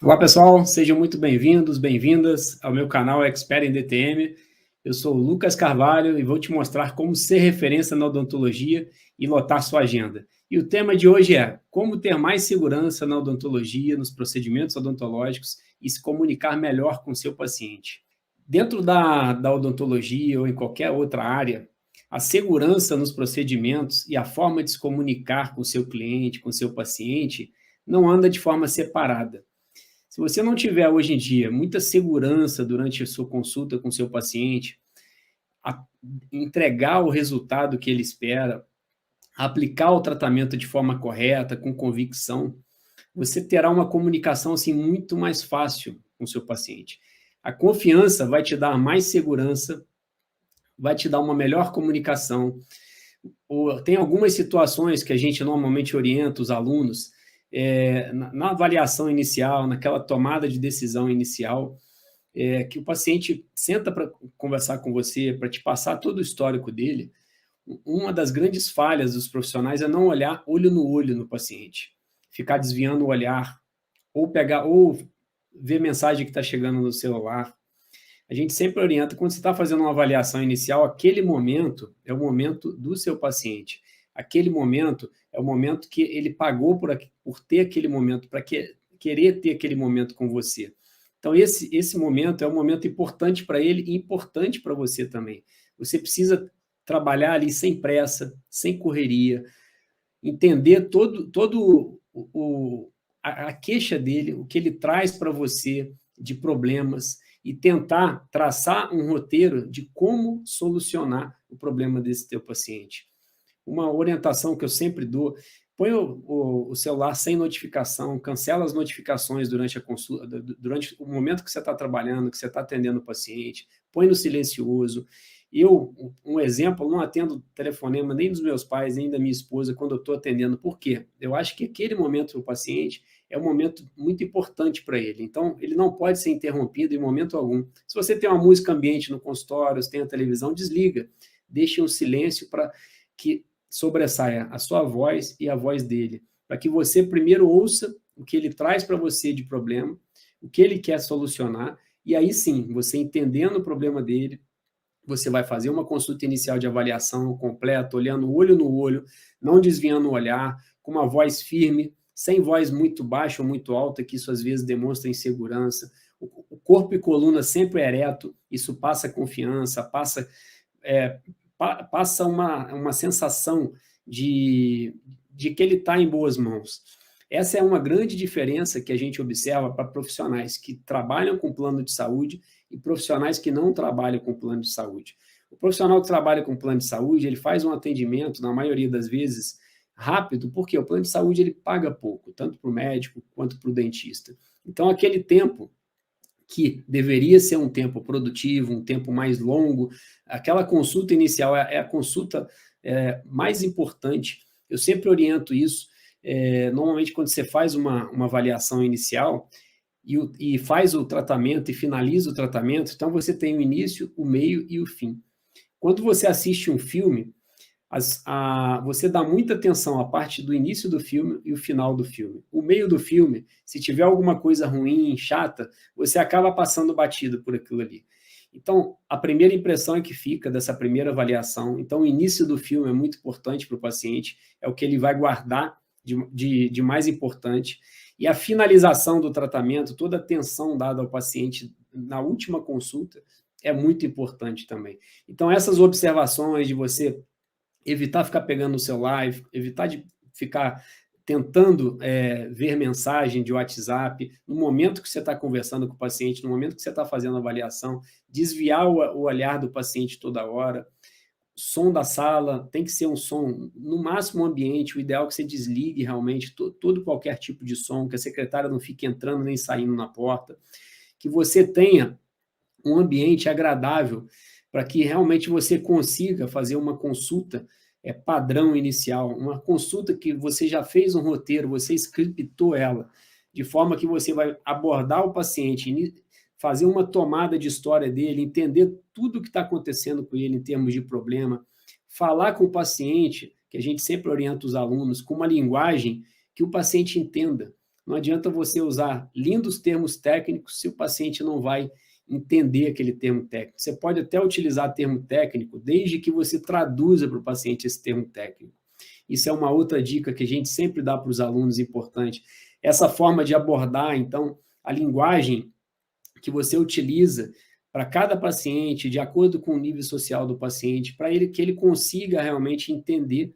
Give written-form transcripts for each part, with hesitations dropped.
Olá, pessoal, sejam muito bem-vindos, bem-vindas ao meu canal Expert em DTM. Eu sou o Lucas Carvalho e vou te mostrar como ser referência na odontologia e lotar sua agenda. E o tema de hoje é como ter mais segurança na odontologia, nos procedimentos odontológicos e se comunicar melhor com seu paciente. Dentro da odontologia ou em qualquer outra área, a segurança nos procedimentos e a forma de se comunicar com o seu cliente, com o seu paciente, não anda de forma separada. Se você não tiver hoje em dia muita segurança durante a sua consulta com o seu paciente, a entregar o resultado que ele espera, aplicar o tratamento de forma correta, com convicção, você terá uma comunicação assim muito mais fácil com o seu paciente. A confiança vai te dar mais segurança, vai te dar uma melhor comunicação. Tem algumas situações que a gente normalmente orienta os alunos na avaliação inicial, naquela tomada de decisão inicial, que o paciente senta para conversar com você, para te passar todo o histórico dele. Uma das grandes falhas dos profissionais é não olhar olho no olho no paciente, ficar desviando o olhar, ou ver mensagem que está chegando no celular. A gente sempre orienta, quando você está fazendo uma avaliação inicial, aquele momento é o momento do seu paciente. Aquele momento é o momento que ele pagou por ter aquele momento, para querer ter aquele momento com você. Então, esse momento é um momento importante para ele e importante para você também. Você precisa trabalhar ali sem pressa, sem correria, entender a queixa dele, o que ele traz para você de problemas, e tentar traçar um roteiro de como solucionar o problema desse teu paciente. Uma orientação que eu sempre dou: põe o celular sem notificação, cancela as notificações durante a consulta, durante o momento que você está trabalhando, que você está atendendo o paciente, põe no silencioso. Um exemplo, não atendo telefonema nem dos meus pais, nem da minha esposa quando eu estou atendendo. Por quê? Eu acho que aquele momento do paciente é um momento muito importante para ele. Então, ele não pode ser interrompido em momento algum. Se você tem uma música ambiente no consultório, se tem a televisão, desliga. Deixe um silêncio para que sobressaia a sua voz e a voz dele, para que você primeiro ouça o que ele traz para você de problema, o que ele quer solucionar, e aí sim, você entendendo o problema dele, você vai fazer uma consulta inicial de avaliação completa, olhando olho no olho, não desviando o olhar, com uma voz firme, sem voz muito baixa ou muito alta, que isso às vezes demonstra insegurança. O corpo e coluna sempre ereto, isso passa confiança, passa uma sensação de que ele está em boas mãos. Essa é uma grande diferença que a gente observa para profissionais que trabalham com plano de saúde e profissionais que não trabalham com plano de saúde. O profissional que trabalha com plano de saúde, ele faz um atendimento, na maioria das vezes, rápido, porque o plano de saúde ele paga pouco, tanto para o médico quanto para o dentista. Então, aquele tempo que deveria ser um tempo produtivo, um tempo mais longo, aquela consulta inicial é a consulta mais importante. Eu sempre oriento isso. Normalmente, quando você faz uma avaliação inicial e faz o tratamento e finaliza o tratamento, então você tem o início, o meio e o fim. Quando você assiste um filme, você dá muita atenção à parte do início do filme e o final do filme. O meio do filme, se tiver alguma coisa ruim, chata, você acaba passando batido por aquilo ali. Então, a primeira impressão é que fica dessa primeira avaliação. Então, o início do filme é muito importante para o paciente, é o que ele vai guardar de mais importante. E a finalização do tratamento, toda a atenção dada ao paciente na última consulta, é muito importante também. Então, essas observações de você evitar ficar pegando o celular, evitar de ficar tentando ver mensagem de WhatsApp, no momento que você está conversando com o paciente, no momento que você está fazendo a avaliação, desviar o olhar do paciente toda hora. Som da sala tem que ser um som, no máximo ambiente, o ideal é que você desligue realmente todo qualquer tipo de som, que a secretária não fique entrando nem saindo na porta, que você tenha um ambiente agradável para que realmente você consiga fazer uma consulta padrão inicial, uma consulta que você já fez um roteiro, você scriptou ela, de forma que você vai abordar o paciente, fazer uma tomada de história dele, entender tudo o que está acontecendo com ele em termos de problema, falar com o paciente, que a gente sempre orienta os alunos, com uma linguagem que o paciente entenda. Não adianta você usar lindos termos técnicos se o paciente não vai entender aquele termo técnico. Você pode até utilizar termo técnico, desde que você traduza para o paciente esse termo técnico. Isso é uma outra dica que a gente sempre dá para os alunos, importante. Essa forma de abordar, então, a linguagem que você utiliza para cada paciente, de acordo com o nível social do paciente, para que ele consiga realmente entender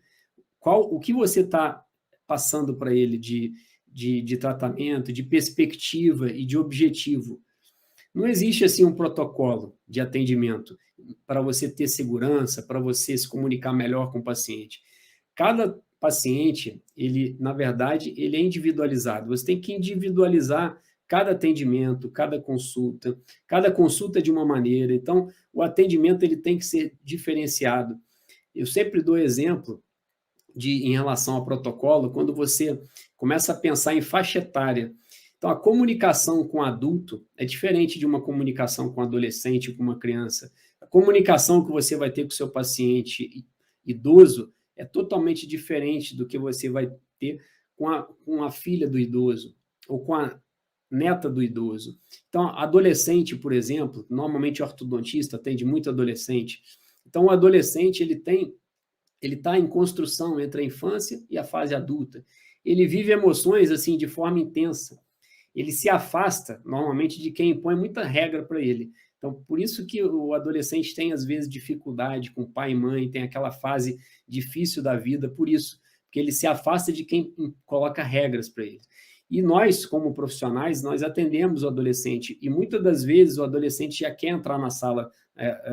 o que você está passando para ele de tratamento, de perspectiva e de objetivo. Não existe assim um protocolo de atendimento para você ter segurança, para você se comunicar melhor com o paciente. Cada paciente, na verdade, ele é individualizado. Você tem que individualizar cada atendimento, cada consulta de uma maneira. Então, o atendimento ele tem que ser diferenciado. Eu sempre dou exemplo em relação ao protocolo, quando você começa a pensar em faixa etária. Então, a comunicação com adulto é diferente de uma comunicação com adolescente, com uma criança. A comunicação que você vai ter com o seu paciente idoso é totalmente diferente do que você vai ter com a filha do idoso ou com a neta do idoso. Então, adolescente, por exemplo, normalmente o ortodontista atende muito adolescente. Então, o adolescente, ele está em construção entre a infância e a fase adulta. Ele vive emoções assim de forma intensa. Ele se afasta, normalmente, de quem impõe muita regra para ele. Então, por isso que o adolescente tem, às vezes, dificuldade com pai e mãe, tem aquela fase difícil da vida, por isso, porque ele se afasta de quem coloca regras para ele. E nós, como profissionais, nós atendemos o adolescente, e muitas das vezes o adolescente já quer entrar na sala,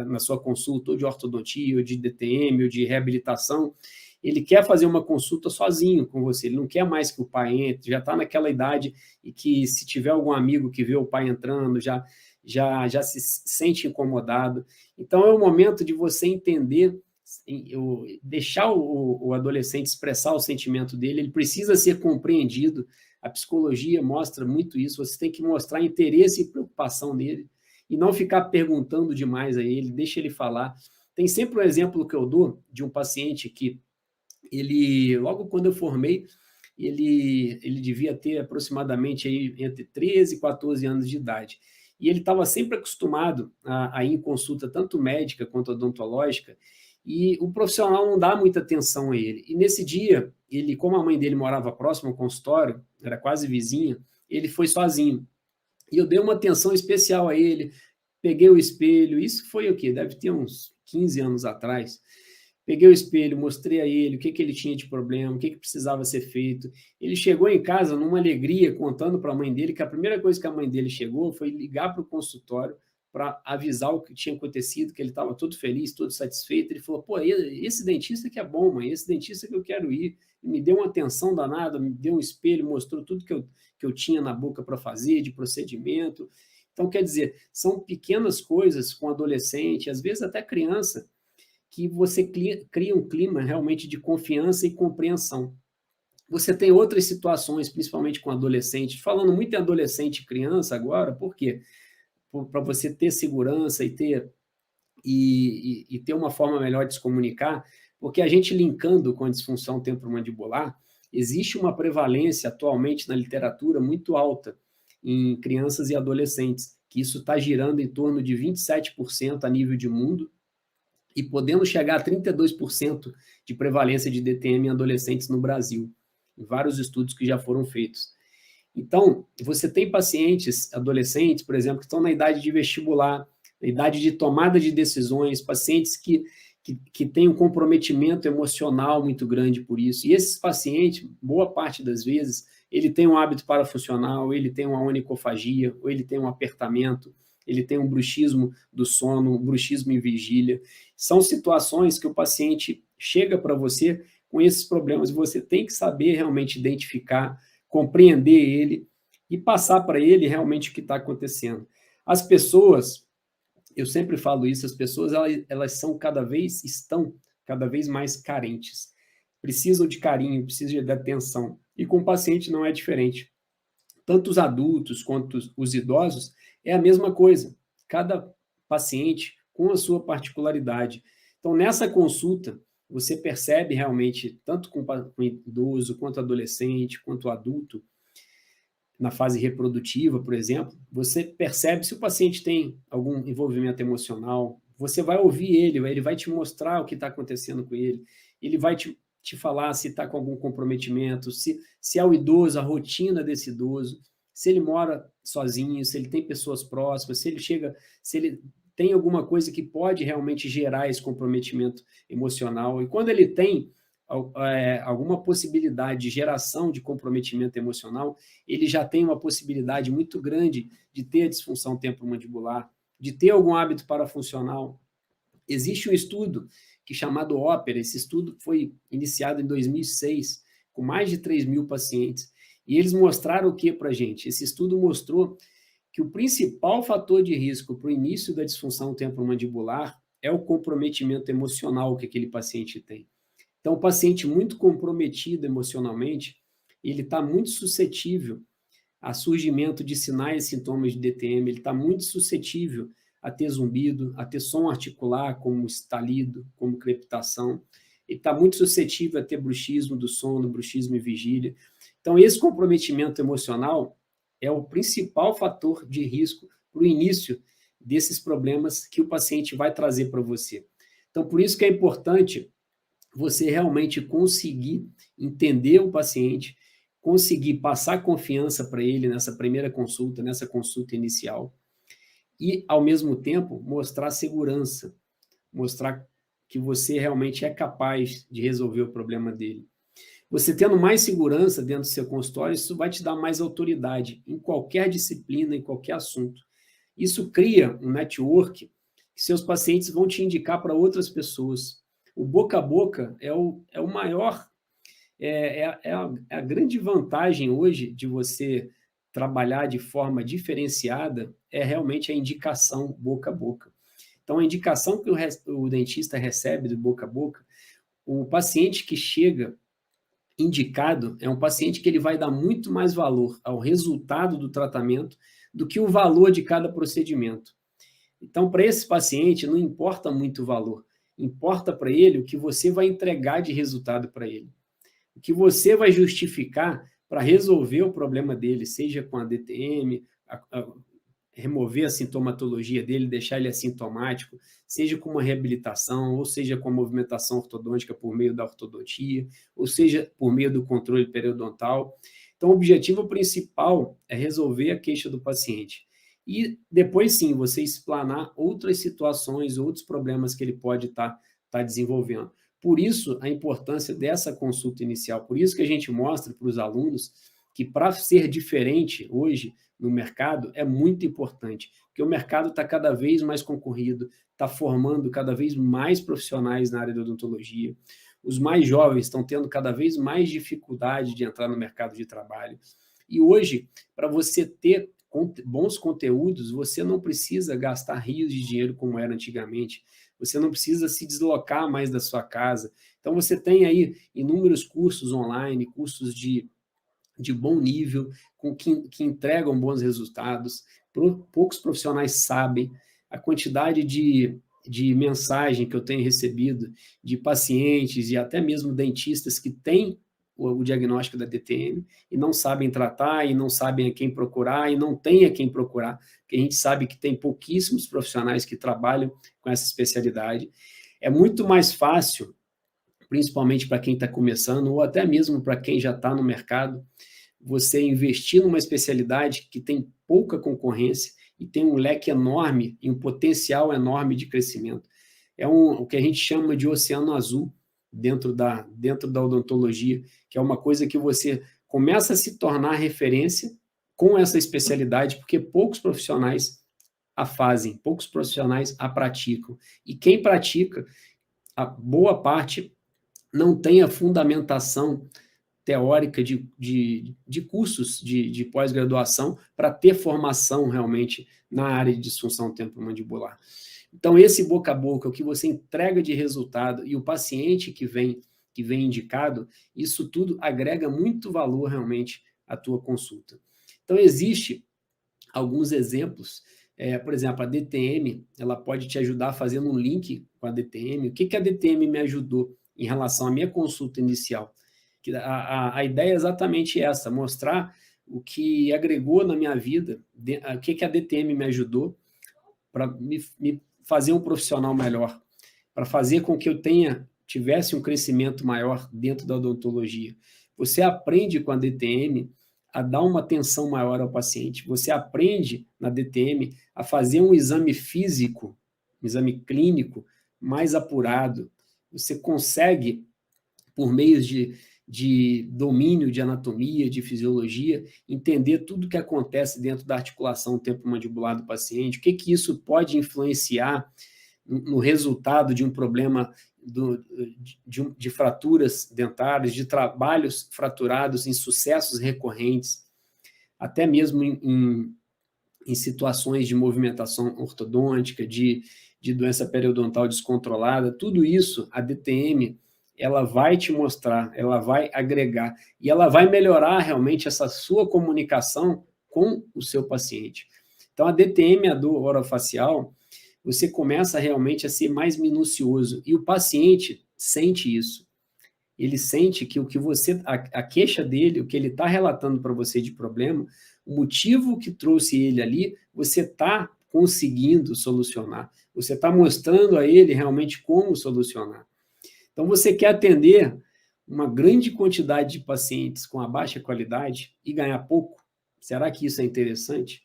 na sua consulta, ou de ortodontia, ou de DTM, ou de reabilitação, ele quer fazer uma consulta sozinho com você, ele não quer mais que o pai entre, já está naquela idade e que se tiver algum amigo que vê o pai entrando, já se sente incomodado. Então, é o momento de você entender, deixar o adolescente expressar o sentimento dele, ele precisa ser compreendido. A psicologia mostra muito isso, você tem que mostrar interesse e preocupação nele, e não ficar perguntando demais a ele, deixa ele falar. Tem sempre um exemplo que eu dou de um paciente que logo quando eu formei, ele devia ter aproximadamente aí entre 13 e 14 anos de idade. E ele estava sempre acostumado a ir em consulta, tanto médica quanto odontológica, e o profissional não dá muita atenção a ele. E nesse dia, como a mãe dele morava próximo ao consultório, era quase vizinha, ele foi sozinho. E eu dei uma atenção especial a ele, peguei o espelho, isso foi o quê? Deve ter uns 15 anos atrás. Peguei o espelho, mostrei a ele o que ele tinha de problema, o que precisava ser feito. Ele chegou em casa numa alegria, contando para a mãe dele que a primeira coisa que a mãe dele chegou foi ligar para o consultório para avisar o que tinha acontecido, que ele estava todo feliz, todo satisfeito. Ele falou, pô, esse dentista que é bom, mãe, esse dentista que eu quero ir. E me deu uma atenção danada, me deu um espelho, mostrou tudo que eu tinha na boca para fazer, de procedimento. Então, quer dizer, são pequenas coisas com adolescente, às vezes até criança, que você cria um clima realmente de confiança e compreensão. Você tem outras situações, principalmente com adolescentes, falando muito em adolescente e criança agora, por quê? Para você ter segurança e ter uma forma melhor de se comunicar, porque a gente linkando com a disfunção temporomandibular, existe uma prevalência atualmente na literatura muito alta em crianças e adolescentes, que isso está girando em torno de 27% a nível de mundo, e podendo chegar a 32% de prevalência de DTM em adolescentes no Brasil, em vários estudos que já foram feitos. Então, você tem pacientes adolescentes, por exemplo, que estão na idade de vestibular, na idade de tomada de decisões, pacientes que têm um comprometimento emocional muito grande por isso. E esses pacientes, boa parte das vezes, ele tem um hábito parafuncional, ele tem uma onicofagia, ou ele tem um apertamento, ele tem um bruxismo do sono, um bruxismo em vigília. São situações que o paciente chega para você com esses problemas e você tem que saber realmente identificar, compreender ele e passar para ele realmente o que está acontecendo. As pessoas, eu sempre falo isso, as pessoas elas estão cada vez mais carentes. Precisam de carinho, precisam de atenção. E com o paciente não é diferente. Tanto os adultos quanto os idosos, é a mesma coisa. Cada paciente com a sua particularidade. Então, nessa consulta, você percebe realmente, tanto com o idoso, quanto adolescente, quanto adulto, na fase reprodutiva, por exemplo, você percebe se o paciente tem algum envolvimento emocional, você vai ouvir ele vai te mostrar o que está acontecendo com ele vai te falar se está com algum comprometimento, se é o idoso, a rotina desse idoso, se ele mora sozinho, se ele tem pessoas próximas, se ele tem alguma coisa que pode realmente gerar esse comprometimento emocional. E quando ele tem alguma possibilidade de geração de comprometimento emocional, ele já tem uma possibilidade muito grande de ter a disfunção temporomandibular, de ter algum hábito parafuncional. Existe um estudo chamado OPERA, esse estudo foi iniciado em 2006, com mais de 3.000 pacientes, e eles mostraram o que para a gente? Esse estudo mostrou que o principal fator de risco para o início da disfunção temporomandibular é o comprometimento emocional que aquele paciente tem. Então, o paciente muito comprometido emocionalmente, ele está muito suscetível a surgimento de sinais e sintomas de DTM, ele está muito suscetível a ter zumbido, a ter som articular, como estalido, como crepitação. Ele está muito suscetível a ter bruxismo do sono, bruxismo e vigília. Então, esse comprometimento emocional é o principal fator de risco para o início desses problemas que o paciente vai trazer para você. Então, por isso que é importante você realmente conseguir entender o paciente, conseguir passar confiança para ele nessa primeira consulta, nessa consulta inicial, e, ao mesmo tempo, mostrar segurança, mostrar que você realmente é capaz de resolver o problema dele. Você tendo mais segurança dentro do seu consultório, isso vai te dar mais autoridade em qualquer disciplina, em qualquer assunto. Isso cria um network que seus pacientes vão te indicar para outras pessoas. O boca a boca é o maior, a grande vantagem hoje de você trabalhar de forma diferenciada é realmente a indicação boca a boca. Então, a indicação que o dentista recebe do boca a boca, o paciente que chega indicado é um paciente que ele vai dar muito mais valor ao resultado do tratamento do que o valor de cada procedimento. Então, para esse paciente, não importa muito o valor, importa para ele o que você vai entregar de resultado para ele. O que você vai justificar para resolver o problema dele, seja com a DTM, remover a sintomatologia dele, deixar ele assintomático, seja com uma reabilitação, ou seja com a movimentação ortodôntica por meio da ortodontia, ou seja por meio do controle periodontal. Então, o objetivo principal é resolver a queixa do paciente. E depois, sim, você explanar outras situações, outros problemas que ele pode estar desenvolvendo. Por isso, a importância dessa consulta inicial. Por isso que a gente mostra para os alunos que, para ser diferente hoje no mercado, é muito importante, porque o mercado está cada vez mais concorrido, está formando cada vez mais profissionais na área da odontologia, os mais jovens estão tendo cada vez mais dificuldade de entrar no mercado de trabalho. E hoje, para você ter bons conteúdos, você não precisa gastar rios de dinheiro como era antigamente, você não precisa se deslocar mais da sua casa. Então, você tem aí inúmeros cursos online, cursos de bom nível, que entregam bons resultados. Poucos profissionais sabem a quantidade de mensagem que eu tenho recebido de pacientes e até mesmo dentistas que têm o diagnóstico da DTM e não sabem tratar, e não sabem a quem procurar, e não tem a quem procurar, porque a gente sabe que tem pouquíssimos profissionais que trabalham com essa especialidade. É muito mais fácil, principalmente para quem está começando, ou até mesmo para quem já está no mercado, você investir numa especialidade que tem pouca concorrência e tem um leque enorme e um potencial enorme de crescimento. É o que a gente chama de oceano azul dentro da odontologia, que é uma coisa que você começa a se tornar referência com essa especialidade, porque poucos profissionais a fazem, poucos profissionais a praticam. E quem pratica, a boa parte não tem a fundamentação teórica de cursos de pós-graduação para ter formação realmente na área de disfunção temporomandibular. Então, esse boca a boca, o que você entrega de resultado e o paciente que vem indicado, isso tudo agrega muito valor realmente à tua consulta. Então, existe alguns exemplos, por exemplo, a DTM, ela pode te ajudar fazendo um link com a DTM. O que a DTM me ajudou em relação à minha consulta inicial? A ideia é exatamente essa, mostrar o que agregou na minha vida, o que a DTM me ajudou para me fazer um profissional melhor, para fazer com que eu tivesse um crescimento maior dentro da odontologia. Você aprende com a DTM a dar uma atenção maior ao paciente, você aprende na DTM a fazer um exame físico, um exame clínico mais apurado, você consegue, por meio de domínio de anatomia, de fisiologia, entender tudo o que acontece dentro da articulação temporomandibular do paciente, o que isso pode influenciar no resultado de um problema de fraturas dentárias, de trabalhos fraturados em sucessos recorrentes, até mesmo em situações de movimentação ortodôntica, de doença periodontal descontrolada, tudo isso a DTM ela vai te mostrar, ela vai agregar, e ela vai melhorar realmente essa sua comunicação com o seu paciente. Então, a DTM, a dor orofacial, você começa realmente a ser mais minucioso, e o paciente sente isso. Ele sente que o que a queixa dele, o que ele está relatando para você de problema, o motivo que trouxe ele ali, você está conseguindo solucionar. Você está mostrando a ele realmente como solucionar. Então, você quer atender uma grande quantidade de pacientes com a baixa qualidade e ganhar pouco? Será que isso é interessante?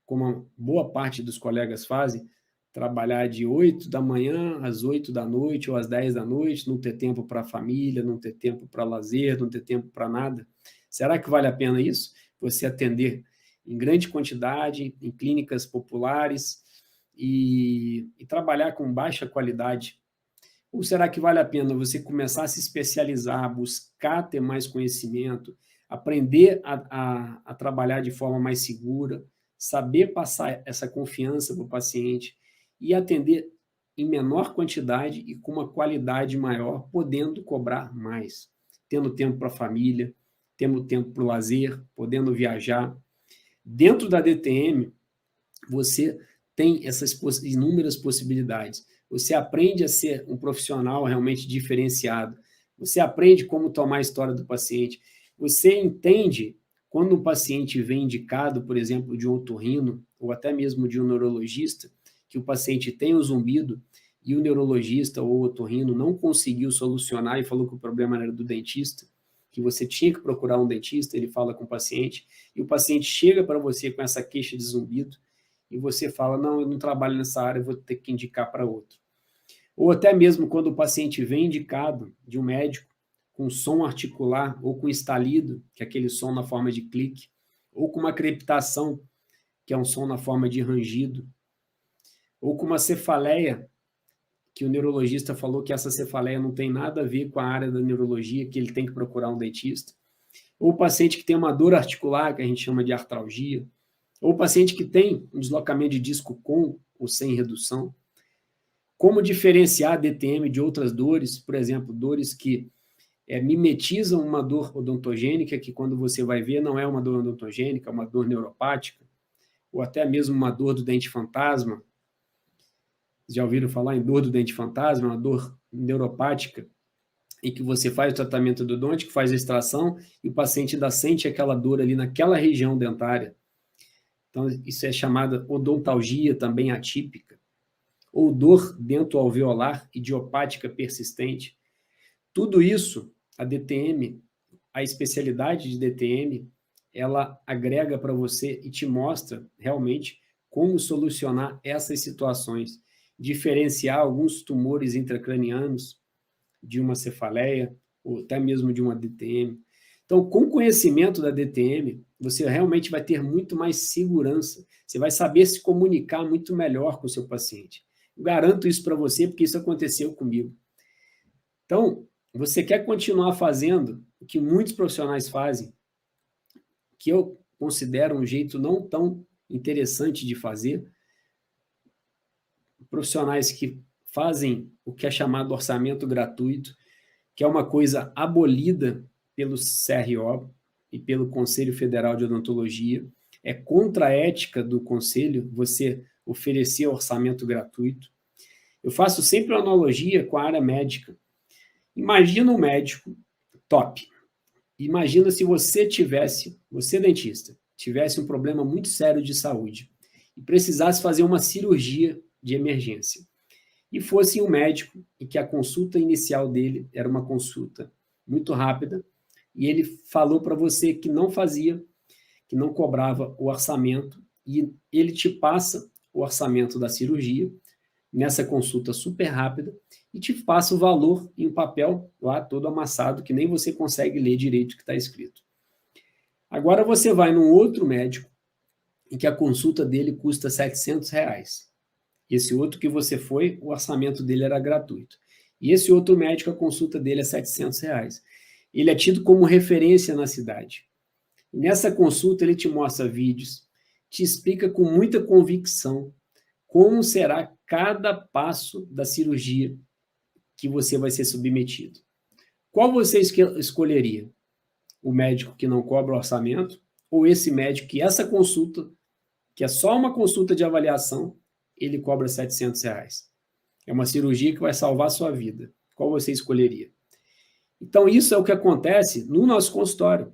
Como a boa parte dos colegas fazem, trabalhar de 8 da manhã às 8 da noite ou às 10 da noite, não ter tempo para a família, não ter tempo para lazer, não ter tempo para nada. Será que vale a pena isso? Você atender em grande quantidade, em clínicas populares e trabalhar com baixa qualidade? Ou será que vale a pena você começar a se especializar, buscar ter mais conhecimento, aprender a trabalhar de forma mais segura, saber passar essa confiança para o paciente e atender em menor quantidade e com uma qualidade maior, podendo cobrar mais, tendo tempo para a família, tendo tempo para o lazer, podendo viajar. Dentro da DTM, você tem essas inúmeras possibilidades. Você aprende a ser um profissional realmente diferenciado. Você aprende como tomar a história do paciente. Você entende quando um paciente vem indicado, por exemplo, de um otorrino ou até mesmo de um neurologista, que o paciente tem um zumbido e o neurologista ou o otorrino não conseguiu solucionar e falou que o problema era do dentista, que você tinha que procurar um dentista, ele fala com o paciente, e o paciente chega para você com essa queixa de zumbido, e você fala, não, eu não trabalho nessa área, eu vou ter que indicar para outro. Ou até mesmo quando o paciente vem indicado de um médico com som articular ou com estalido, que é aquele som na forma de clique, ou com uma crepitação, que é um som na forma de rangido, ou com uma cefaleia, que o neurologista falou que essa cefaleia não tem nada a ver com a área da neurologia, que ele tem que procurar um dentista, ou o paciente que tem uma dor articular, que a gente chama de artralgia, ou o paciente que tem um deslocamento de disco com ou sem redução. Como diferenciar a DTM de outras dores, por exemplo, dores que mimetizam uma dor odontogênica, que quando você vai ver não é uma dor odontogênica, é uma dor neuropática, ou até mesmo uma dor do dente fantasma. Já ouviram falar em dor do dente fantasma? Uma dor neuropática, em que você faz o tratamento endodôntico, faz a extração, e o paciente ainda sente aquela dor ali naquela região dentária. Então, isso é chamada odontalgia, também atípica, ou dor dentoalveolar idiopática persistente. Tudo isso, a DTM, a especialidade de DTM, ela agrega para você e te mostra realmente como solucionar essas situações, diferenciar alguns tumores intracranianos de uma cefaleia, ou até mesmo de uma DTM. Então, com o conhecimento da DTM, você realmente vai ter muito mais segurança, você vai saber se comunicar muito melhor com o seu paciente. Eu garanto isso para você, porque isso aconteceu comigo. Então, você quer continuar fazendo o que muitos profissionais fazem, que eu considero um jeito não tão interessante de fazer, profissionais que fazem o que é chamado orçamento gratuito, que é uma coisa abolida pelo CRO e pelo Conselho Federal de Odontologia. É contra a ética do Conselho você oferecer orçamento gratuito. Eu faço sempre uma analogia com a área médica. Imagina um médico top, imagina se você dentista, tivesse um problema muito sério de saúde e precisasse fazer uma cirurgia de emergência e fosse um médico e que a consulta inicial dele era uma consulta muito rápida e ele falou para você que não fazia, que não cobrava o orçamento e ele te passa o orçamento da cirurgia nessa consulta super rápida e te passa o valor em um papel lá todo amassado que nem você consegue ler direito o que está escrito. Agora você vai num outro médico em que a consulta dele custa R$700. Esse outro que você foi, o orçamento dele era gratuito. E esse outro médico, a consulta dele é R$700. Ele é tido como referência na cidade. Nessa consulta ele te mostra vídeos, te explica com muita convicção como será cada passo da cirurgia que você vai ser submetido. Qual você escolheria? O médico que não cobra orçamento ou esse médico que essa consulta, que é só uma consulta de avaliação, ele cobra R$700? É uma cirurgia que vai salvar a sua vida. Qual você escolheria? Então, isso é o que acontece no nosso consultório.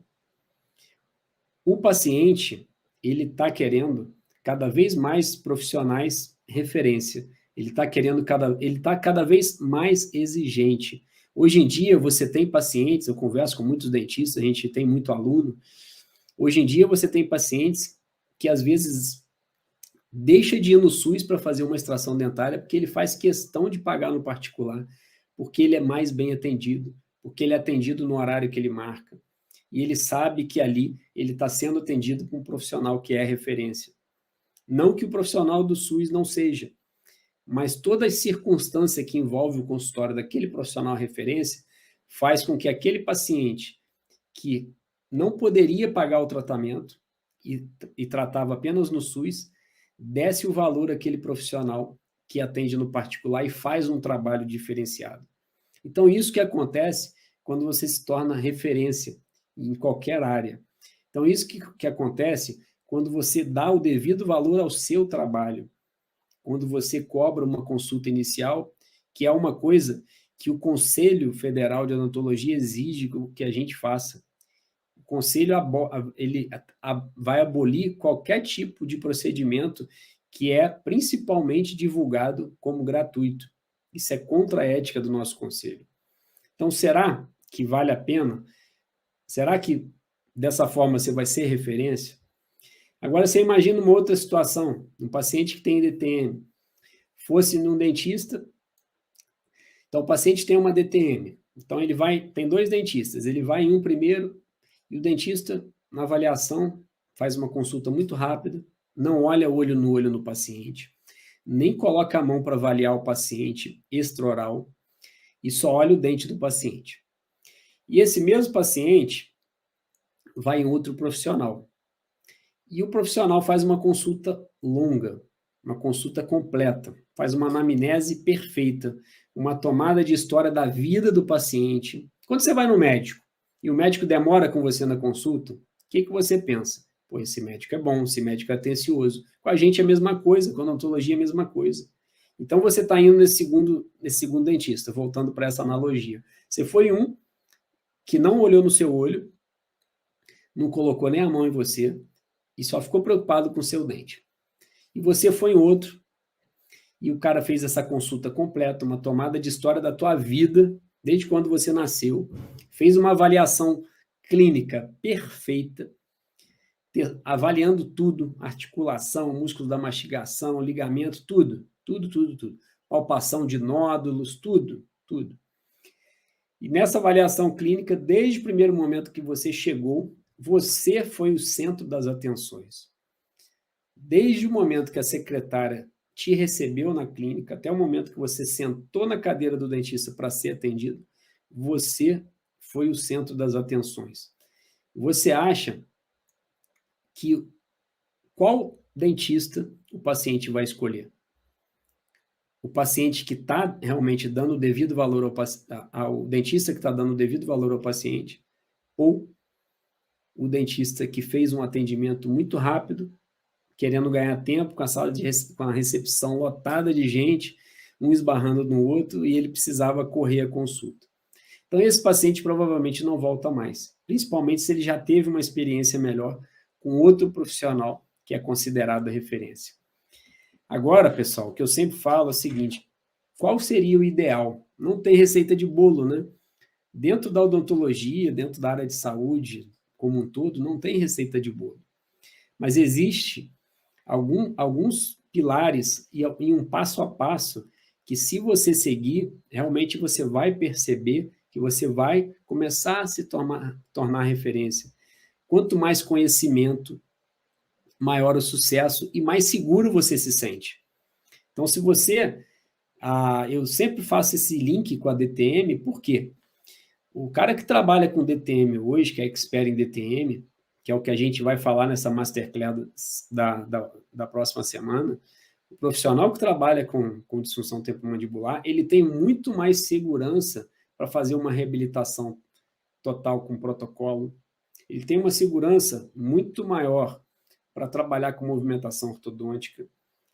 O paciente, ele está querendo cada vez mais profissionais referência. Ele está cada vez mais exigente. Hoje em dia, você tem pacientes, eu converso com muitos dentistas, a gente tem muito aluno. Hoje em dia, você tem pacientes que, às vezes, deixa de ir no SUS para fazer uma extração dentária porque ele faz questão de pagar no particular, porque ele é mais bem atendido, porque ele é atendido no horário que ele marca. E ele sabe que ali ele está sendo atendido por um profissional que é referência. Não que o profissional do SUS não seja, mas toda a circunstância que envolve o consultório daquele profissional referência faz com que aquele paciente que não poderia pagar o tratamento e tratava apenas no SUS, desse o valor àquele profissional que atende no particular e faz um trabalho diferenciado. Então, isso que acontece quando você se torna referência em qualquer área. Então, isso que acontece quando você dá o devido valor ao seu trabalho, quando você cobra uma consulta inicial, que é uma coisa que o Conselho Federal de Odontologia exige que a gente faça. O Conselho vai abolir qualquer tipo de procedimento que é principalmente divulgado como gratuito. Isso é contra a ética do nosso Conselho. Então, será que vale a pena? Será que dessa forma você vai ser referência? Agora, você imagina uma outra situação, um paciente que tem DTM, fosse num dentista, então o paciente tem uma DTM, então tem dois dentistas, ele vai em um primeiro, e o dentista, na avaliação, faz uma consulta muito rápida, não olha olho no olho no paciente, nem coloca a mão para avaliar o paciente extraoral, e só olha o dente do paciente. E esse mesmo paciente vai em outro profissional. E o profissional faz uma consulta longa, uma consulta completa, faz uma anamnese perfeita, uma tomada de história da vida do paciente. Quando você vai no médico e o médico demora com você na consulta, o que você pensa? Pô, esse médico é bom, esse médico é atencioso. Com a gente é a mesma coisa, com a odontologia é a mesma coisa. Então, você está indo nesse segundo dentista, voltando para essa analogia. Você foi um que não olhou no seu olho, não colocou nem a mão em você, e só ficou preocupado com o seu dente. E você foi em outro, e o cara fez essa consulta completa, uma tomada de história da tua vida, desde quando você nasceu, fez uma avaliação clínica perfeita, avaliando tudo, articulação, músculo da mastigação, ligamento, tudo. Palpação de nódulos, tudo. E nessa avaliação clínica, desde o primeiro momento que você chegou, você foi o centro das atenções. Desde o momento que a secretária te recebeu na clínica, até o momento que você sentou na cadeira do dentista para ser atendido, você foi o centro das atenções. Você acha que qual dentista o paciente vai escolher? O paciente que está realmente dando o devido valor ao dentista que está dando o devido valor ao paciente, ou o dentista que fez um atendimento muito rápido, querendo ganhar tempo, com a recepção lotada de gente, um esbarrando no outro, e ele precisava correr a consulta. Então, esse paciente provavelmente não volta mais, principalmente se ele já teve uma experiência melhor com outro profissional que é considerado referência. Agora, pessoal, o que eu sempre falo é o seguinte: qual seria o ideal? Não tem receita de bolo, né? Dentro da odontologia, dentro da área de saúde como um todo, não tem receita de bolo. Mas existe alguns pilares e um passo a passo que, se você seguir, realmente você vai perceber que você vai começar a se tornar referência. Quanto mais conhecimento, maior o sucesso e mais seguro você se sente. Então, se você... eu sempre faço esse link com a DTM, por quê? O cara que trabalha com DTM hoje, que é expert em DTM, que é o que a gente vai falar nessa Masterclass da próxima semana, o profissional que trabalha com disfunção temporomandibular, ele tem muito mais segurança para fazer uma reabilitação total com protocolo, ele tem uma segurança muito maior para trabalhar com movimentação ortodôntica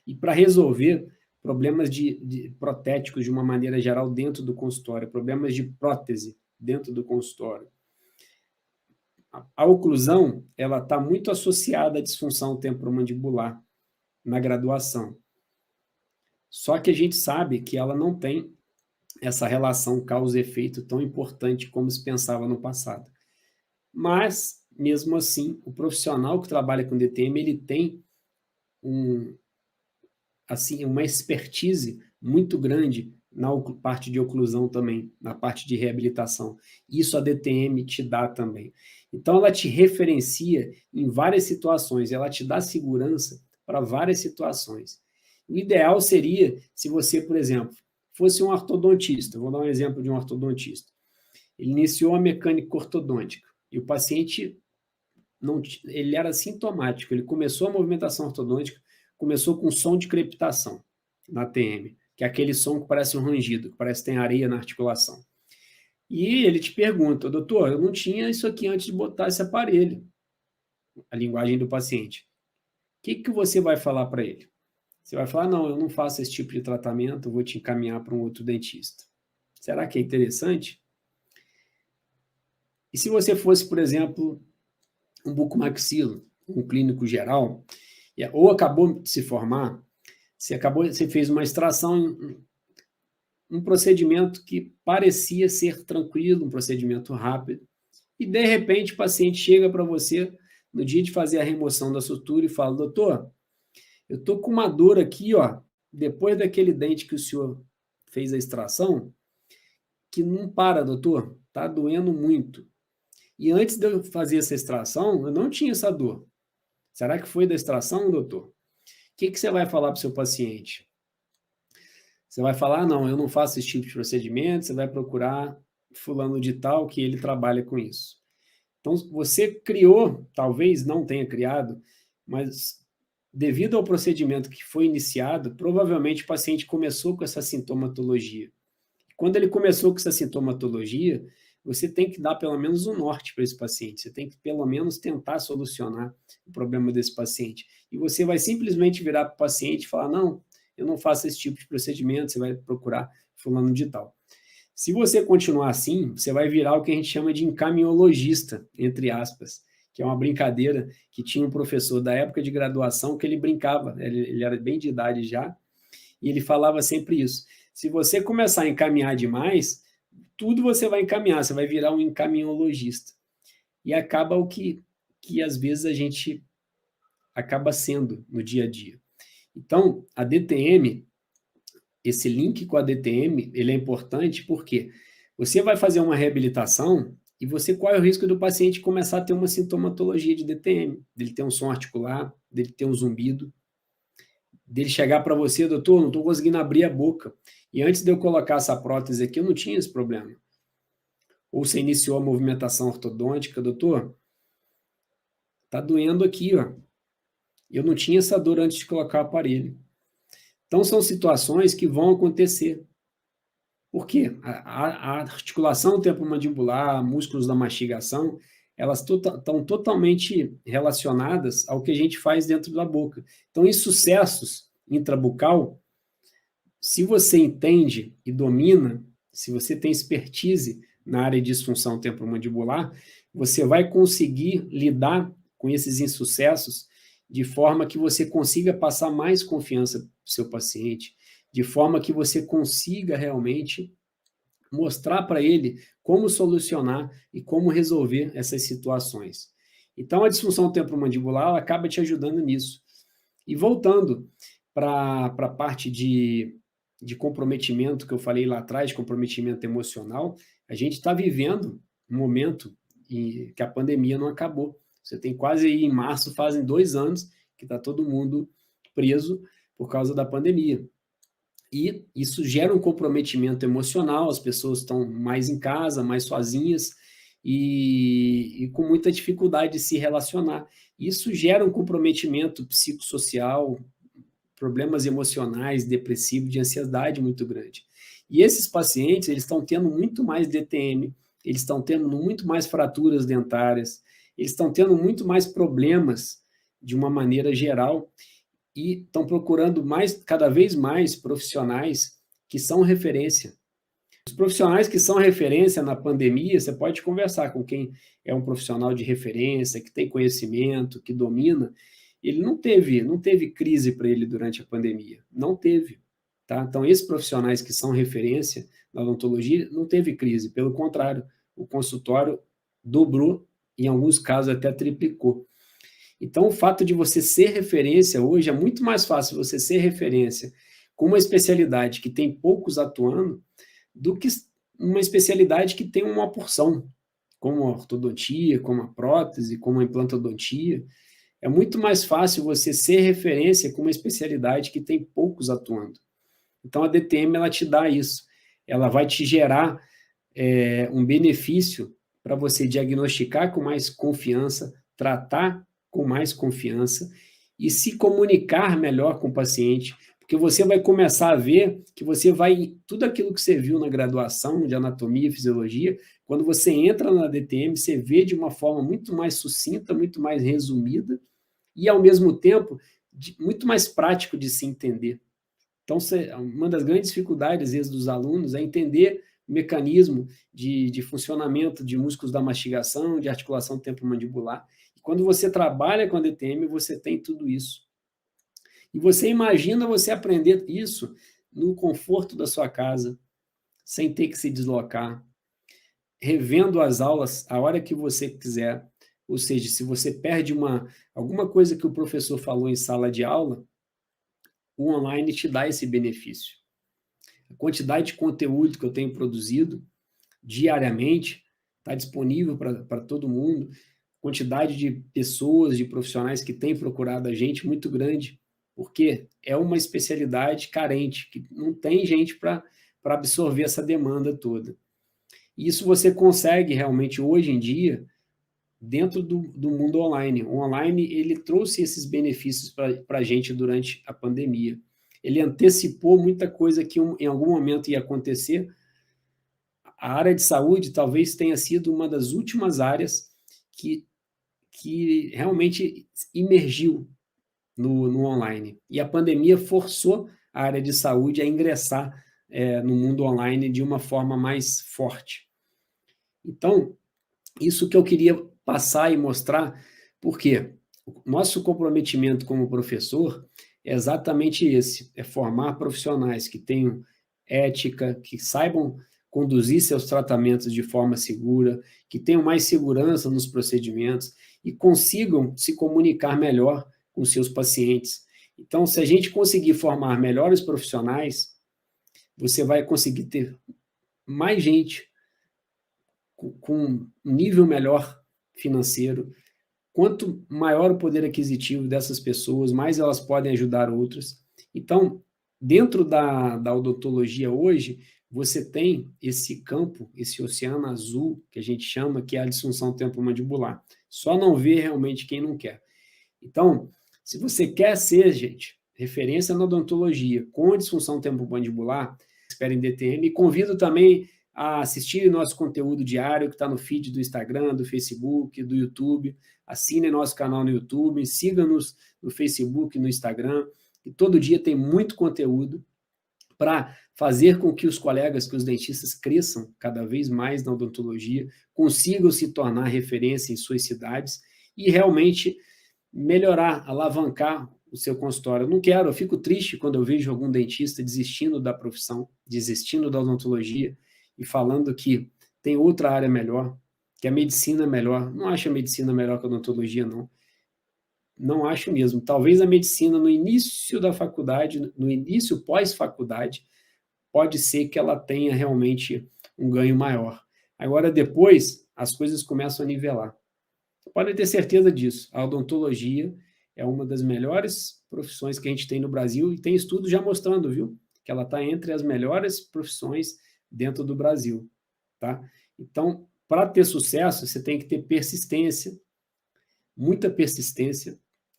e para resolver problemas de protéticos de uma maneira geral dentro do consultório, problemas de prótese dentro do consultório. A oclusão, ela está muito associada à disfunção temporomandibular na graduação. Só que a gente sabe que ela não tem essa relação causa e efeito tão importante como se pensava no passado. Mas, mesmo assim, o profissional que trabalha com DTM, ele tem uma expertise muito grande na parte de oclusão também, na parte de reabilitação. Isso a DTM te dá também. Então, ela te referencia em várias situações, ela te dá segurança para várias situações. O ideal seria se você, por exemplo, fosse um ortodontista. Vou dar um exemplo de um ortodontista. Ele iniciou a mecânica ortodôntica e o paciente ele era sintomático. Ele começou a movimentação ortodôntica, começou com som de crepitação na TM, que é aquele som que parece um rangido, que parece que tem areia na articulação. E ele te pergunta: doutor, eu não tinha isso aqui antes de botar esse aparelho. A linguagem do paciente. O que você vai falar para ele? Você vai falar: não, eu não faço esse tipo de tratamento, eu vou te encaminhar para um outro dentista. Será que é interessante? E se você fosse, por exemplo, um bucomaxilo, um clínico geral, ou acabou de se formar, você fez uma extração, um procedimento que parecia ser tranquilo, um procedimento rápido, e de repente o paciente chega para você no dia de fazer a remoção da sutura e fala: doutor, eu estou com uma dor aqui, ó, depois daquele dente que o senhor fez a extração, que não para, doutor, está doendo muito. E antes de eu fazer essa extração, eu não tinha essa dor. Será que foi da extração, doutor? O que você vai falar para o seu paciente? Você vai falar: não, eu não faço esse tipo de procedimento, você vai procurar fulano de tal que ele trabalha com isso. Então, você criou, talvez não tenha criado, mas devido ao procedimento que foi iniciado, provavelmente o paciente começou com essa sintomatologia. Quando ele começou com essa sintomatologia, você tem que dar pelo menos um norte para esse paciente, você tem que pelo menos tentar solucionar o problema desse paciente. E você vai simplesmente virar para o paciente e falar: não, eu não faço esse tipo de procedimento, você vai procurar fulano de tal. Se você continuar assim, você vai virar o que a gente chama de encaminhologista, entre aspas, que é uma brincadeira que tinha um professor da época de graduação que ele brincava, ele era bem de idade já, e ele falava sempre isso: se você começar a encaminhar demais, tudo você vai encaminhar, você vai virar um encaminhologista. E acaba o que às vezes a gente acaba sendo no dia a dia. Então, a DTM, esse link com a DTM, ele é importante porque você vai fazer uma reabilitação e você corre o risco do paciente começar a ter uma sintomatologia de DTM, dele ter um som articular, dele ter um zumbido, dele chegar para você: doutor, não estou conseguindo abrir a boca. E antes de eu colocar essa prótese aqui, eu não tinha esse problema. Ou você iniciou a movimentação ortodôntica: doutor, está doendo aqui, ó. Eu não tinha essa dor antes de colocar o aparelho. Então, são situações que vão acontecer. Por quê? A articulação temporomandibular, músculos da mastigação, elas estão totalmente relacionadas ao que a gente faz dentro da boca. Então, em sucessos intrabucal, se você entende e domina, se você tem expertise na área de disfunção temporomandibular, você vai conseguir lidar com esses insucessos de forma que você consiga passar mais confiança para o seu paciente, de forma que você consiga realmente mostrar para ele como solucionar e como resolver essas situações. Então, a disfunção temporomandibular acaba te ajudando nisso. E voltando para a parte de comprometimento que eu falei lá atrás, de comprometimento emocional, a gente está vivendo um momento em que a pandemia não acabou. Você tem quase aí, em março, fazem 2 anos que está todo mundo preso por causa da pandemia. E isso gera um comprometimento emocional, as pessoas estão mais em casa, mais sozinhas e com muita dificuldade de se relacionar. Isso gera um comprometimento psicossocial, problemas emocionais, depressivos, de ansiedade muito grande. E esses pacientes, eles estão tendo muito mais DTM, eles estão tendo muito mais fraturas dentárias, eles estão tendo muito mais problemas de uma maneira geral e estão procurando cada vez mais profissionais que são referência. Os profissionais que são referência na pandemia, você pode conversar com quem é um profissional de referência, que tem conhecimento, que domina. Ele não teve crise para ele durante a pandemia, não teve. Tá? Então, esses profissionais que são referência na odontologia, não teve crise, pelo contrário, o consultório dobrou, em alguns casos até triplicou. Então, o fato de você ser referência hoje, é muito mais fácil você ser referência com uma especialidade que tem poucos atuando, do que uma especialidade que tem uma porção, como a ortodontia, como a prótese, como a implantodontia. É muito mais fácil você ser referência com uma especialidade que tem poucos atuando. Então, a DTM, ela te dá isso. Ela vai te gerar um benefício para você diagnosticar com mais confiança, tratar com mais confiança e se comunicar melhor com o paciente, porque você vai começar a ver que tudo aquilo que você viu na graduação de anatomia e fisiologia, quando você entra na DTM, você vê de uma forma muito mais sucinta, muito mais resumida e, ao mesmo tempo, muito mais prático de se entender. Então, uma das grandes dificuldades, às vezes, dos alunos é entender o mecanismo de funcionamento de músculos da mastigação, de articulação temporomandibular. E quando você trabalha com a DTM, você tem tudo isso. E você imagina você aprender isso no conforto da sua casa, sem ter que se deslocar, revendo as aulas a hora que você quiser. Ou seja, se você perde alguma coisa que o professor falou em sala de aula, o online te dá esse benefício. A quantidade de conteúdo que eu tenho produzido diariamente está disponível para todo mundo. Quantidade de pessoas, de profissionais que têm procurado a gente muito grande, porque é uma especialidade carente, que não tem gente para absorver essa demanda toda. E isso você consegue realmente hoje em dia dentro do mundo online. O online, ele trouxe esses benefícios para a gente durante a pandemia. Ele antecipou muita coisa que em algum momento ia acontecer. A área de saúde talvez tenha sido uma das últimas áreas que realmente emergiu no online. E a pandemia forçou a área de saúde a ingressar no mundo online de uma forma mais forte. Então, isso que eu queria passar e mostrar, porque o nosso comprometimento como professor é exatamente esse, é formar profissionais que tenham ética, que saibam conduzir seus tratamentos de forma segura, que tenham mais segurança nos procedimentos e consigam se comunicar melhor com seus pacientes. Então, se a gente conseguir formar melhores profissionais, você vai conseguir ter mais gente com um nível melhor financeiro. Quanto maior o poder aquisitivo dessas pessoas, mais elas podem ajudar outras. Então, dentro da odontologia hoje, você tem esse campo, esse oceano azul, que a gente chama, que é a disfunção temporomandibular. Só não vê realmente quem não quer. Então, se você quer ser, gente, referência na odontologia com a disfunção temporomandibular, espere em DTM, e convido também a assistir nosso conteúdo diário que está no feed do Instagram, do Facebook, do YouTube. Assine nosso canal no YouTube, siga-nos no Facebook, no Instagram, e todo dia tem muito conteúdo para fazer com que os colegas, que os dentistas cresçam cada vez mais na odontologia, consigam se tornar referência em suas cidades e realmente melhorar, alavancar o seu consultório. Eu fico triste quando eu vejo algum dentista desistindo da profissão, desistindo da odontologia e falando que tem outra área melhor, que a medicina é melhor. Não acho a medicina melhor que a odontologia, não. Não acho mesmo. Talvez a medicina no início da faculdade, no início pós-faculdade, pode ser que ela tenha realmente um ganho maior. Agora, depois, as coisas começam a nivelar. Podem ter certeza disso. A odontologia é uma das melhores profissões que a gente tem no Brasil e tem estudos já mostrando, viu, que ela está entre as melhores profissões dentro do Brasil, tá? Então, para ter sucesso, você tem que ter persistência,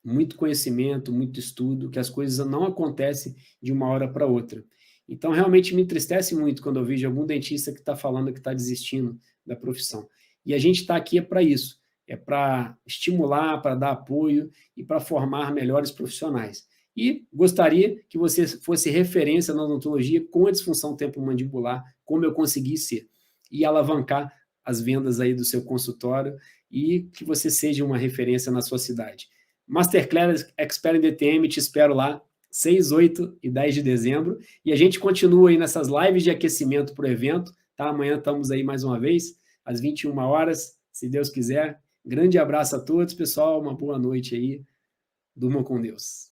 muito conhecimento, muito estudo, que as coisas não acontecem de uma hora para outra. Então, realmente me entristece muito quando eu vejo algum dentista que está falando que está desistindo da profissão. E a gente está aqui para isso, é para estimular, para dar apoio e para formar melhores profissionais. E gostaria que você fosse referência na odontologia com a disfunção temporomandibular, como eu consegui ser, e alavancar as vendas aí do seu consultório e que você seja uma referência na sua cidade. Masterclass Expert em DTM, te espero lá, 6, 8 e 10 de dezembro. E a gente continua aí nessas lives de aquecimento para o evento, tá? Amanhã estamos aí mais uma vez, às 21 horas, se Deus quiser. Grande abraço a todos, pessoal, uma boa noite aí. Durmam com Deus.